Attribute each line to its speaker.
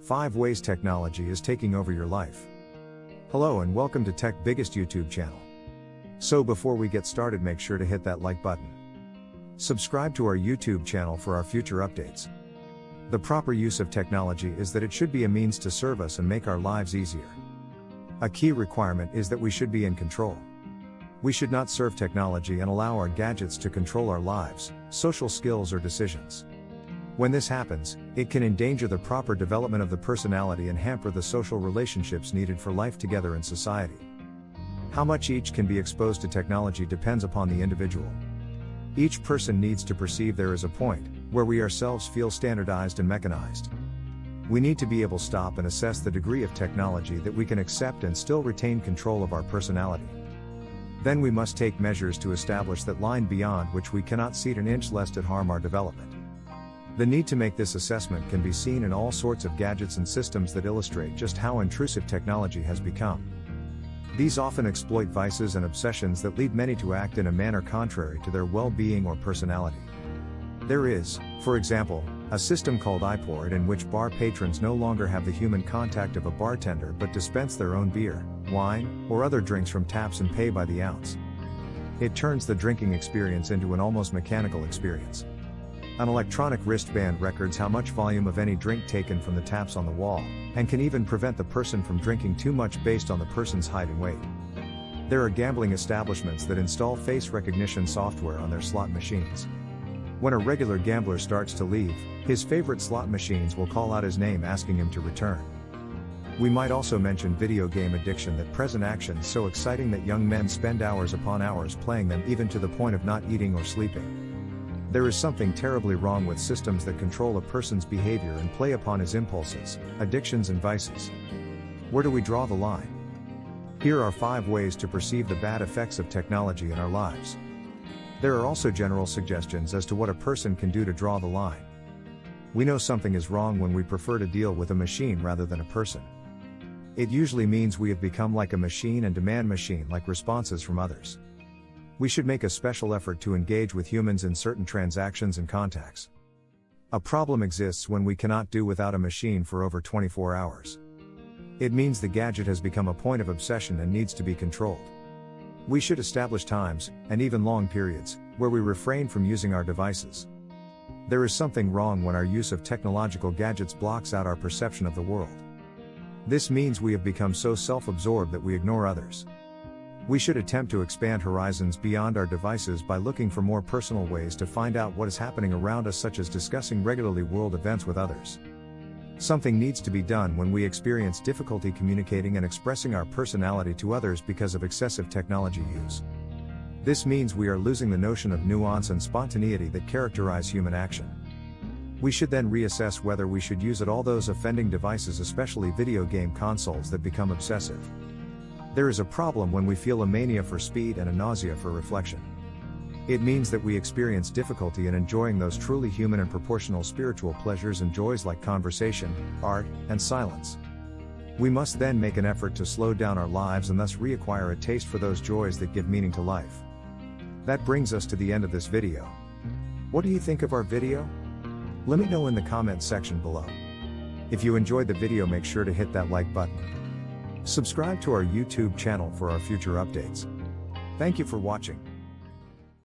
Speaker 1: 5 Ways Technology is Taking Over Your Life. Hello and welcome to Tech Biggest YouTube channel. So before we get started, make sure to hit that like button. Subscribe to our YouTube channel for our future updates. The proper use of technology is that it should be a means to serve us and make our lives easier. A key requirement is that we should be in control. We should not serve technology and allow our gadgets to control our lives, social skills or decisions. When this happens, it can endanger the proper development of the personality and hamper the social relationships needed for life together in society. How much each can be exposed to technology depends upon the individual. Each person needs to perceive there is a point where we ourselves feel standardized and mechanized. We need to be able to stop and assess the degree of technology that we can accept and still retain control of our personality. Then we must take measures to establish that line beyond which we cannot cede an inch lest it harm our development. The need to make this assessment can be seen in all sorts of gadgets and systems that illustrate just how intrusive technology has become. These often exploit vices and obsessions that lead many to act in a manner contrary to their well-being or personality. There is, for example, a system called iPour in which bar patrons no longer have the human contact of a bartender but dispense their own beer, wine, or other drinks from taps and pay by the ounce. It turns the drinking experience into an almost mechanical experience. An electronic wristband records how much volume of any drink taken from the taps on the wall, and can even prevent the person from drinking too much based on the person's height and weight. There are gambling establishments that install face recognition software on their slot machines. When a regular gambler starts to leave, his favorite slot machines will call out his name asking him to return. We might also mention video game addiction, that present action so exciting that young men spend hours upon hours playing them, even to the point of not eating or sleeping. There is something terribly wrong with systems that control a person's behavior and play upon his impulses, addictions and vices. Where do we draw the line? Here are 5 ways to perceive the bad effects of technology in our lives. There are also general suggestions as to what a person can do to draw the line. We know something is wrong when we prefer to deal with a machine rather than a person. It usually means we have become like a machine and demand machine-like responses from others. We should make a special effort to engage with humans in certain transactions and contacts. A problem exists when we cannot do without a machine for over 24 hours. It means the gadget has become a point of obsession and needs to be controlled. We should establish times, and even long periods, where we refrain from using our devices. There is something wrong when our use of technological gadgets blocks out our perception of the world. This means we have become so self-absorbed that we ignore others. We should attempt to expand horizons beyond our devices by looking for more personal ways to find out what is happening around us, such as discussing regularly world events with others. Something needs to be done when we experience difficulty communicating and expressing our personality to others because of excessive technology use. This means we are losing the notion of nuance and spontaneity that characterize human action. We should then reassess whether we should use all those offending devices, especially video game consoles that become obsessive. There is a problem when we feel a mania for speed and a nausea for reflection. It means that we experience difficulty in enjoying those truly human and proportional spiritual pleasures and joys like conversation, art, and silence. We must then make an effort to slow down our lives and thus reacquire a taste for those joys that give meaning to life. That brings us to the end of this video. What do you think of our video? Let me know in the comments section below. If you enjoyed the video, make sure to hit that like button. Subscribe to our YouTube channel for our future updates. Thank you for watching.